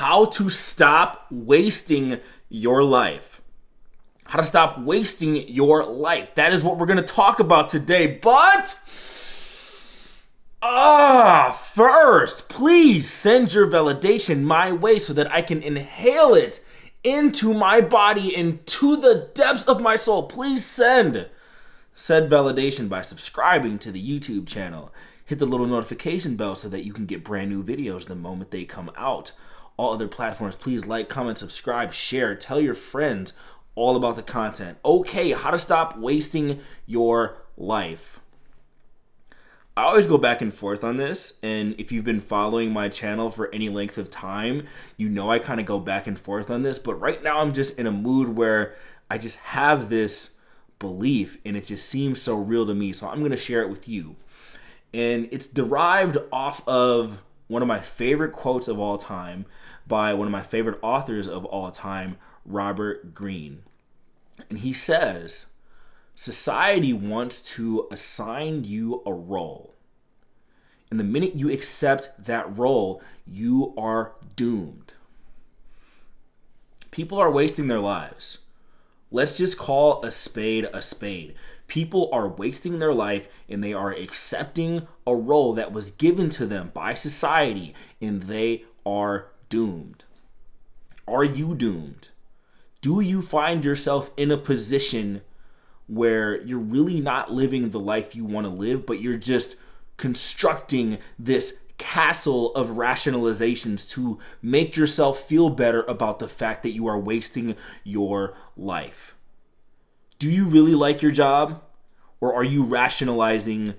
how to stop wasting your life. How to stop wasting your life. That is what we're going to talk about today. But first, please send your validation my way so that I can inhale it into my body and to the depths of my soul. Please send said validation by subscribing to the YouTube channel. Hit the little notification bell so that you can get brand new videos the moment they come out. All other platforms, please like, comment, subscribe, share, tell your friends all about the content. Okay, how to stop wasting your life. I always go back and forth on this, and if you've been following my channel for any length of time, you know I kind of go back and forth on this, but right now I'm just in a mood where I just have this belief, and it just seems so real to me, so I'm going to share it with you. And it's derived off of one of my favorite quotes of all time by one of my favorite authors of all time, Robert Greene. And he says, society wants to assign you a role. And the minute you accept that role, you are doomed. People are wasting their lives. Let's just call a spade a spade. People are wasting their life and they are accepting a role that was given to them by society, and they are doomed. Are you doomed? Do you find yourself in a position where you're really not living the life you want to live, but you're just constructing this castle of rationalizations to make yourself feel better about the fact that you are wasting your life? Do you really like your job, or are you rationalizing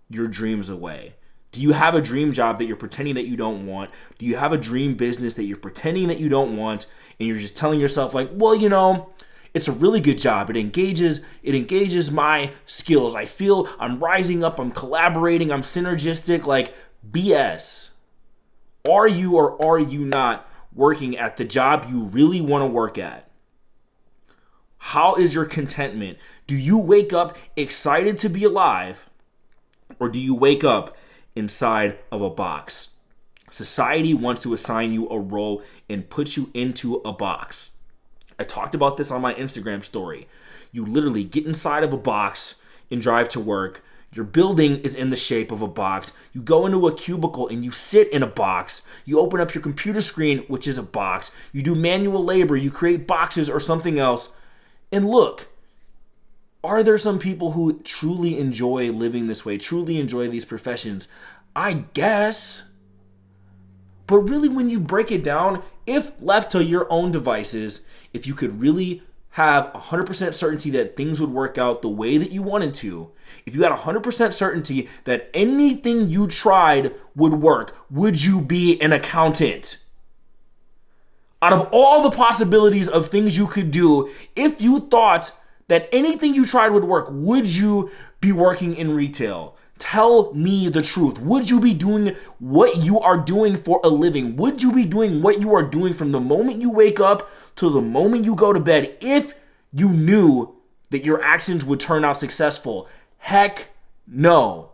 your dreams away? Do you have a dream job that you're pretending that you don't want? Do you have a dream business that you're pretending that you don't want, and you're just telling yourself like, well, you know, it's a really good job. It engages my skills. I feel I'm rising up, I'm collaborating, I'm synergistic, like BS. Are you or are you not working at the job you really want to work at? How is your contentment? Do you wake up excited to be alive, or do you wake up inside of a box? Society wants to assign you a role and put you into a box. I talked about this on my Instagram story. You literally get inside of a box and drive to work. Your building is in the shape of a box. You go into a cubicle and you sit in a box. You open up your computer screen, which is a box. You do manual labor. You create boxes or something else. And look, are there some people who truly enjoy living this way, truly enjoy these professions? I guess. But really, when you break it down, if left to your own devices, if you could really have 100% certainty that things would work out the way that you wanted to, if you had 100% certainty that anything you tried would work, would you be an accountant? Out of all the possibilities of things you could do, if you thought that anything you tried would work, would you be working in retail? Tell me the truth. Would you be doing what you are doing for a living? Would you be doing what you are doing from the moment you wake up to the moment you go to bed if you knew that your actions would turn out successful? Heck no.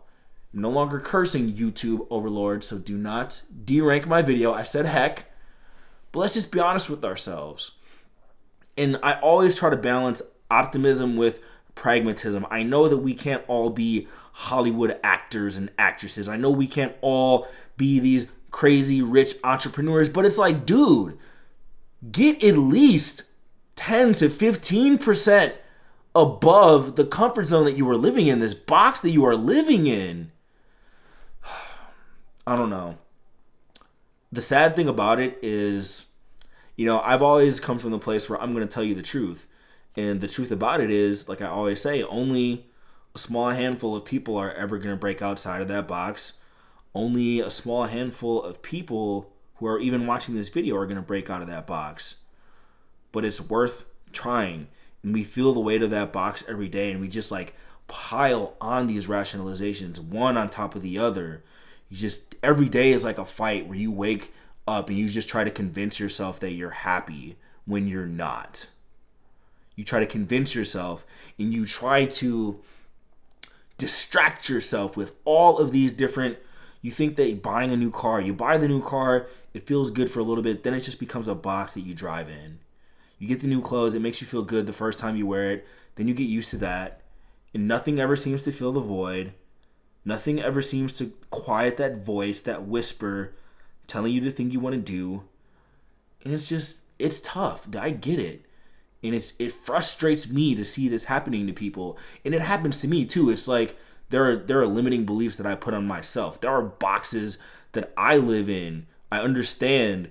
I'm no longer cursing, YouTube overlord, so do not derank my video. I said heck. But let's just be honest with ourselves. And I always try to balance optimism with pragmatism. I know that we can't all be Hollywood actors and actresses. I know we can't all be these crazy rich entrepreneurs, but it's like, dude, get at least 10 to 15% above the comfort zone that you are living in, this box that you are living in. I don't know. The sad thing about it is, you know, I've always come from the place where I'm going to tell you the truth. And the truth about it is, like I always say, only a small handful of people are ever going to break outside of that box. Only a small handful of people who are even watching this video are going to break out of that box. But it's worth trying. And we feel the weight of that box every day, and we just like pile on these rationalizations, one on top of the other. You just, every day is like a fight where you wake up and you just try to convince yourself that you're happy when you're not. You try to convince yourself, and you try to distract yourself with all of these different, you think that buying a new car, you buy the new car It feels good for a little bit. Then it just becomes a box that you drive in. You get the new clothes. It makes you feel good the first time you wear it. Then you get used to that. And nothing ever seems to fill the void. Nothing ever seems to quiet that voice, that whisper telling you the thing you want to do. And it's tough. I get it. And it frustrates me to see this happening to people. And it happens to me too. It's like there are limiting beliefs that I put on myself. There are boxes that I live in. I understand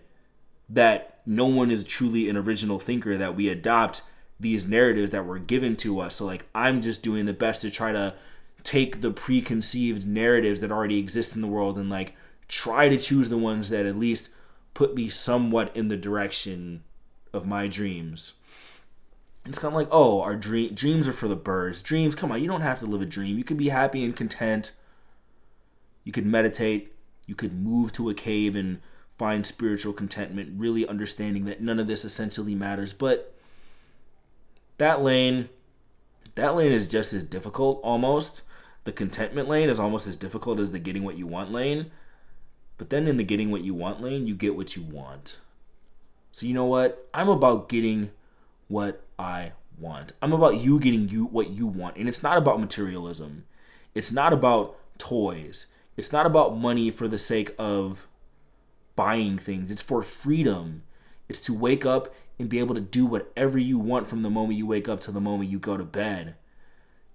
that no one is truly an original thinker, that we adopt these narratives that were given to us. So like I'm just doing the best to try to take the preconceived narratives that already exist in the world and like try to choose the ones that at least put me somewhat in the direction of my dreams. It's kind of like, oh, our dreams are for the birds. Dreams, come on, you don't have to live a dream. You could be happy and content. You could meditate. You could move to a cave and find spiritual contentment, really understanding that none of this essentially matters. But that lane is just as difficult almost. The contentment lane is almost as difficult as the getting what you want lane. But then in the getting what you want lane, you get what you want. So you know what? I'm about getting what I want. I'm about you getting what you want. And it's not about materialism. It's not about toys. It's not about money for the sake of buying things. It's for freedom. It's to wake up and be able to do whatever you want from the moment you wake up to the moment you go to bed.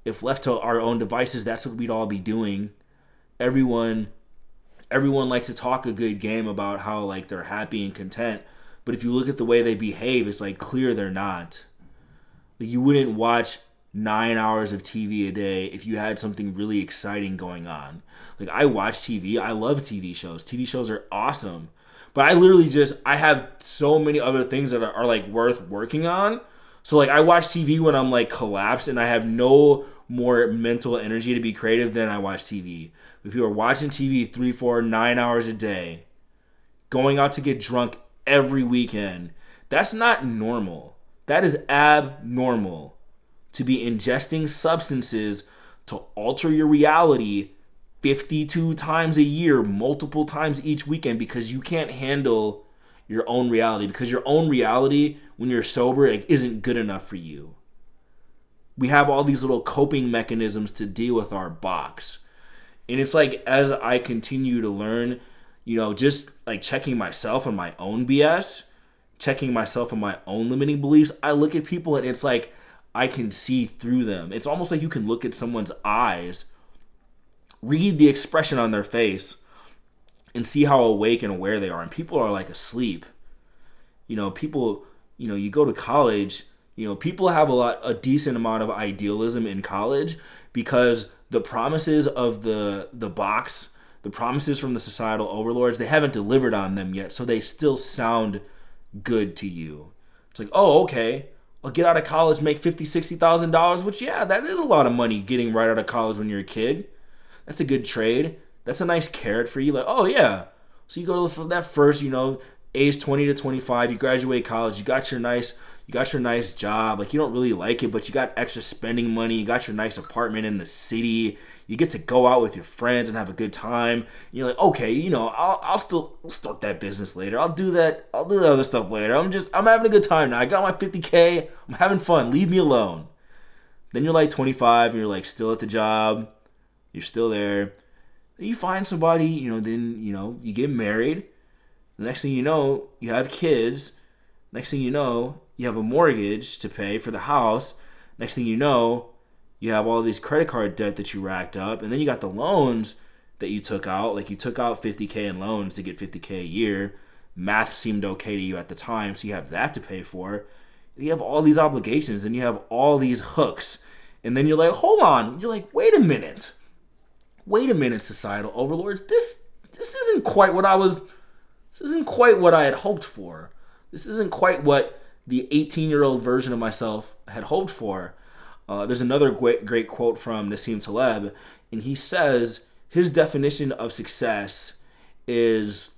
If left to our own devices, that's what we'd all be doing. Everyone likes to talk a good game about how like they're happy and content, but if you look at the way they behave, it's like clear they're not. Like you wouldn't watch 9 hours of TV a day if you had something really exciting going on. Like I watch TV, I love TV shows. TV shows are awesome. But I have so many other things that are like worth working on. So like I watch TV when I'm like collapsed and I have no more mental energy to be creative than I watch TV. If you are watching TV 3, 4, 9 hours a day, going out to get drunk every weekend, that's not normal. That is abnormal. To be ingesting substances to alter your reality 52 times a year, multiple times each weekend, because you can't handle your own reality. Because your own reality, when you're sober, it isn't good enough for you. We have all these little coping mechanisms to deal with our box. And it's like, as I continue to learn, just like checking myself on my own BS, checking myself on my own limiting beliefs, I look at people and it's like, I can see through them. It's almost like you can look at someone's eyes, read the expression on their face, and see how awake and aware they are. And people are like asleep. You go to college, people have a decent amount of idealism in college because the promises of the box, the promises from the societal overlords, they haven't delivered on them yet. So they still sound good to you. It's like, oh, okay, I'll get out of college, make $50,000, $60,000, which, yeah, that is a lot of money getting right out of college when you're a kid. That's a good trade. That's a nice carrot for you. Like, oh, yeah. So you go to that first, age 20 to 25, you graduate college, you got your nice job. Like, you don't really like it, but you got extra spending money. You got your nice apartment in the city. You get to go out with your friends and have a good time. And you're like, okay, I'll still start that business later. I'll do that. I'll do the other stuff later. I'm having a good time now. I got my $50K. I'm having fun. Leave me alone. Then you're like 25 and you're like still at the job. You're still there. Then you find somebody, then, you get married. The next thing you know, you have kids. Next thing you know, you have a mortgage to pay for the house. Next thing you know, you have all these credit card debt that you racked up. And then you got the loans that you took out. Like you took out $50K in loans to get $50K a year. Math seemed okay to you at the time, so you have that to pay for. You have all these obligations and you have all these hooks. And then you're like, hold on. You're like, wait a minute, societal overlords. This isn't quite what I had hoped for. This isn't quite what the 18-year-old version of myself had hoped for. There's another great quote from Nassim Taleb, and he says his definition of success is,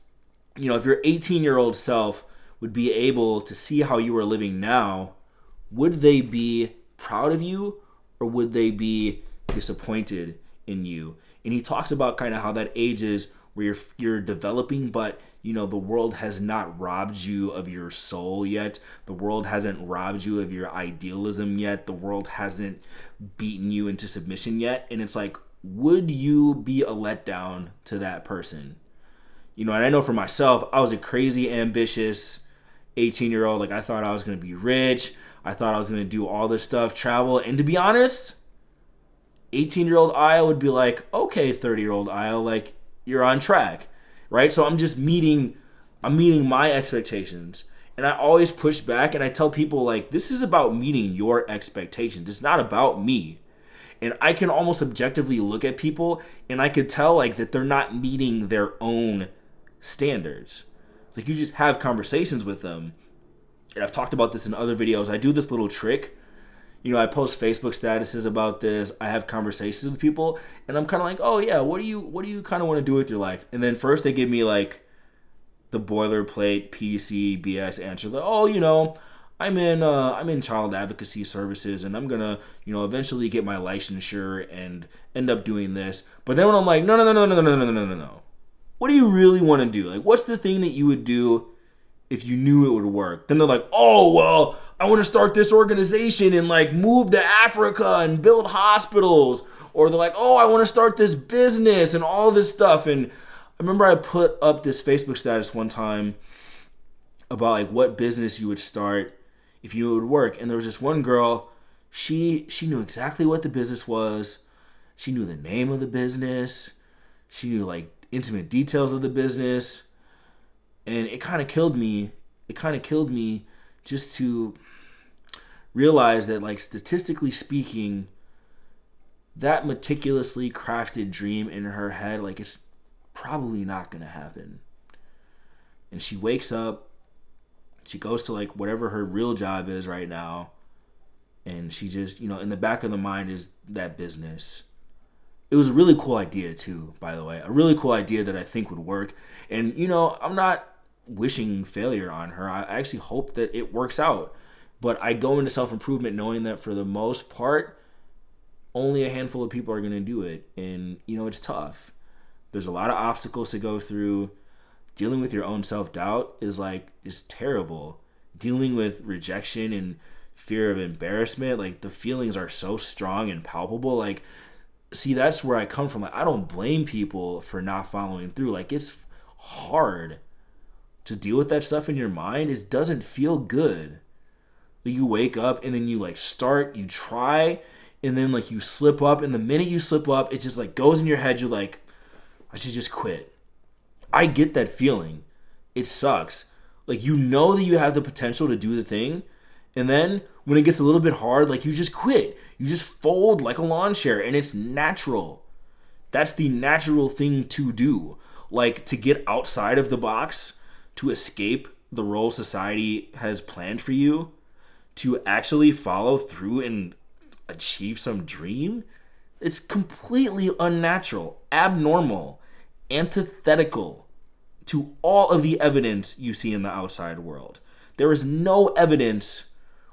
if your 18-year-old self would be able to see how you are living now, would they be proud of you or would they be disappointed in you? And he talks about kind of how that age is where you're developing, but the world has not robbed you of your soul yet. The world hasn't robbed you of your idealism yet. The world hasn't beaten you into submission yet. And it's like, would you be a letdown to that person? And I know for myself, I was a crazy, ambitious 18-year-old. Like, I thought I was going to be rich. I thought I was going to do all this stuff, travel. And to be honest, 18-year-old Io would be like, okay, 30-year-old Io, like, you're on track, right? So I'm meeting my expectations. And I always push back and I tell people, like, this is about meeting your expectations. It's not about me. And I can almost objectively look at people and I could tell, like, that they're not meeting their own standards. It's like, you just have conversations with them. And I've talked about this in other videos. I do this little trick. I post Facebook statuses about this. I have conversations with people and I'm kind of like, oh yeah, what do you kind of want to do with your life? And then first they give me like the boilerplate PC BS answer. Like, oh, I'm in child advocacy services and I'm gonna, eventually get my licensure and end up doing this. But then when I'm like, no. What do you really want to do? Like, what's the thing that you would do if you knew it would work? Then they're like, oh, well, I want to start this organization and like move to Africa and build hospitals. Or they're like, oh, I want to start this business and all this stuff. And I remember I put up this Facebook status one time about like what business you would start if you knew it would work. And there was this one girl, she knew exactly what the business was. She knew the name of the business. She knew like intimate details of the business. And it kind of killed me. Just to realize that, like, statistically speaking, that meticulously crafted dream in her head, like, it's probably not going to happen. And she wakes up, she goes to, like, whatever her real job is right now, and she just, in the back of the mind is that business. It was a really cool idea, too, by the way. A really cool idea that I think would work. And, I'm not wishing failure on her. I actually hope that it works out. But I go into self-improvement knowing that for the most part, only a handful of people are going to do it. And, it's tough. There's a lot of obstacles to go through. Dealing with your own self-doubt is terrible. Dealing with rejection and fear of embarrassment, like, the feelings are so strong and palpable. Like, see, that's where I come from. Like, I don't blame people for not following through. Like, it's hard to deal with that stuff in your mind. It doesn't feel good. Like, you wake up and then you like start, you try, and then like you slip up, and the minute you slip up, it just like goes in your head. You're like, I should just quit. I get that feeling. It sucks. Like, that you have the potential to do the thing, and then when it gets a little bit hard, like, you just quit. You just fold like a lawn chair, and it's natural. That's the natural thing to do. Like, to get outside of the box, to escape the role society has planned for you, to actually follow through and achieve some dream, it's completely unnatural, abnormal, antithetical to all of the evidence you see in the outside world. There is no evidence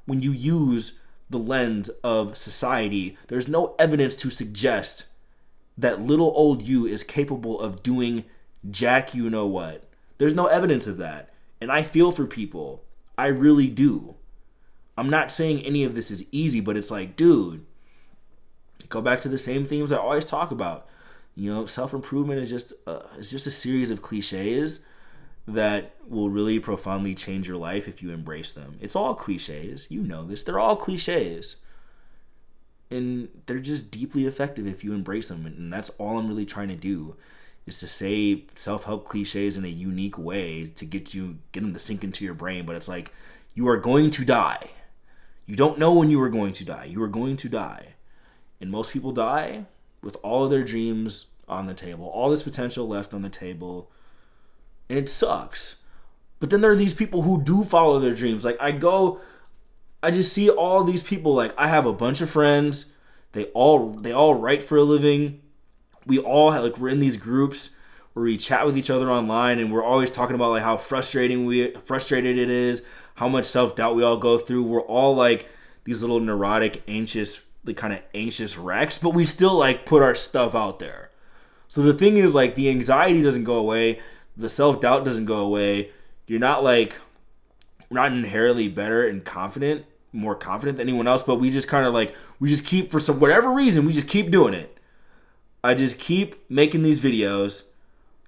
when you use the lens of society. There's no evidence to suggest that little old you is capable of doing jack you know what. There's no evidence of that. And I feel for people. I really do. I'm not saying any of this is easy, but it's like, dude, go back to the same themes I always talk about. Self-improvement is just a series of cliches that will really profoundly change your life if you embrace them. It's all cliches. You know this. They're all cliches. And they're just deeply effective if you embrace them. And that's all I'm really trying to do, is to say self-help cliches in a unique way to get them to sink into your brain. But it's like, you are going to die. You don't know when you are going to die. You are going to die. And most people die with all of their dreams on the table, all this potential left on the table. And it sucks. But then there are these people who do follow their dreams. Like, I just see all these people. Like, I have a bunch of friends. They all write for a living. We all we're in these groups where we chat with each other online, and we're always talking about like how frustrated it is, how much self-doubt we all go through. We're all like these little neurotic, anxious wrecks, but we still like put our stuff out there. So the thing is, like, the anxiety doesn't go away. The self-doubt doesn't go away. You're not like, we're not inherently better and confident, more confident than anyone else, but we just kind of like, we just keep, for some whatever reason, we just keep doing it. I just keep making these videos,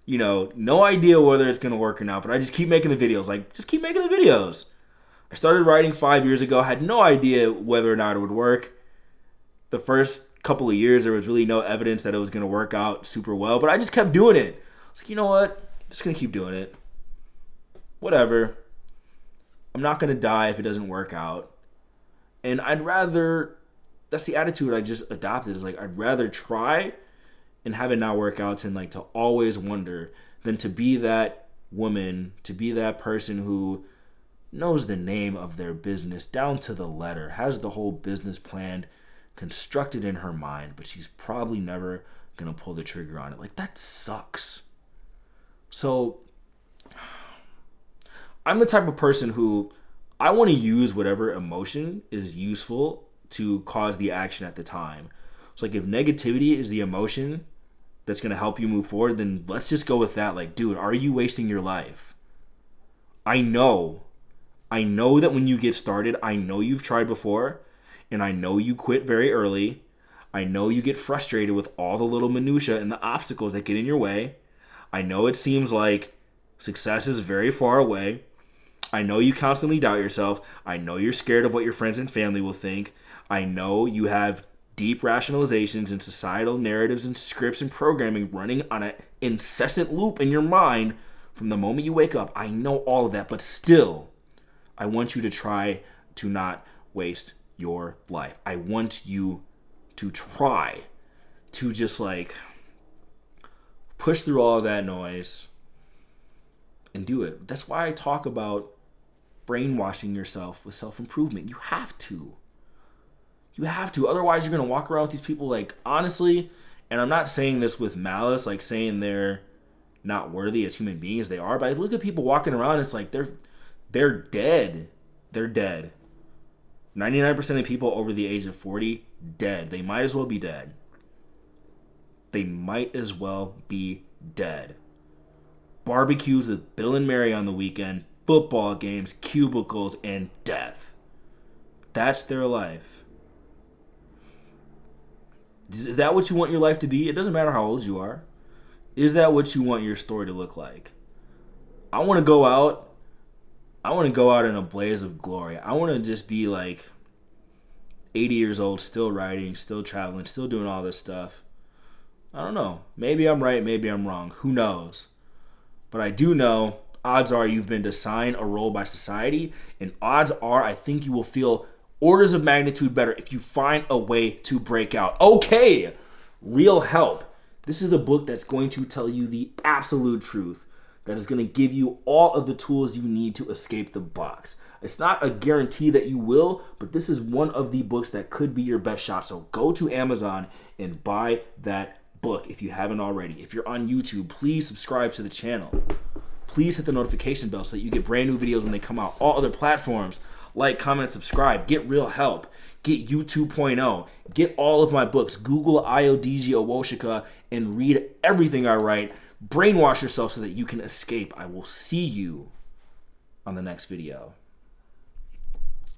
you know, no idea whether it's going to work or not, but I just keep making the videos, like, just keep making the videos. I started writing 5 years ago, had no idea whether or not it would work. The first couple of years, there was really no evidence that it was going to work out super well, but I just kept doing it. I was like, you know what? I'm just going to keep doing it. Whatever. I'm not going to die if it doesn't work out. And I'd rather, that's the attitude I just adopted, is like, I'd rather try and have it not work out than like to always wonder, than to be that woman, to be that person who knows the name of their business down to the letter, has the whole business plan constructed in her mind, but she's probably never gonna pull the trigger on it. Like, that sucks. So I'm the type of person who, I want to use whatever emotion is useful to cause the action at the time. So like, if negativity is the emotion that's going to help you move forward, then let's just go with that. Like, dude, are you wasting your life? I know that when you get started, I know you've tried before, and I know you quit very early. I know you get frustrated with all the little minutia and the obstacles that get in your way. I know it seems like success is very far away. I know you constantly doubt yourself. I know you're scared of what your friends and family will think. I know you have deep rationalizations and societal narratives and scripts and programming running on an incessant loop in your mind from the moment you wake up. I know all of that, but still, I want you to try to not waste your life. I want you to try to just like push through all of that noise and do it. That's why I talk about brainwashing yourself with self-improvement. You have to. You have to. Otherwise, you're going to walk around with these people, like, honestly, and I'm not saying this with malice, like saying they're not worthy as human beings. They are. But I look at people walking around, it's like they're dead. They're dead. 99% of people over the age of 40, dead. They might as well be dead. They might as well be dead. Barbecues with Bill and Mary on the weekend, football games, cubicles, and death. That's their life. Is that what you want your life to be? It doesn't matter how old you are. Is that what you want your story to look like? I want to go out in a blaze of glory. I want to just be like 80 years old, still writing, still traveling, still doing all this stuff. I don't know. Maybe I'm right, maybe I'm wrong. Who knows? But I do know, odds are you've been assigned a role by society, and odds are I think you will feel orders of magnitude better if you find a way to break out. Okay, Real Help. This is a book that's going to tell you the absolute truth, that is going to give you all of the tools you need to escape the box. It's not a guarantee that you will, but this is one of the books that could be your best shot. So go to Amazon and buy that book if you haven't already. If you're on YouTube, please subscribe to the channel. Please hit the notification bell so that you get brand new videos when they come out. All other platforms, like, comment, subscribe. Get Real Help. Get You 2.0. Get all of my books. Google Ayodeji Awosika and read everything I write. Brainwash yourself so that you can escape. I will see you on the next video.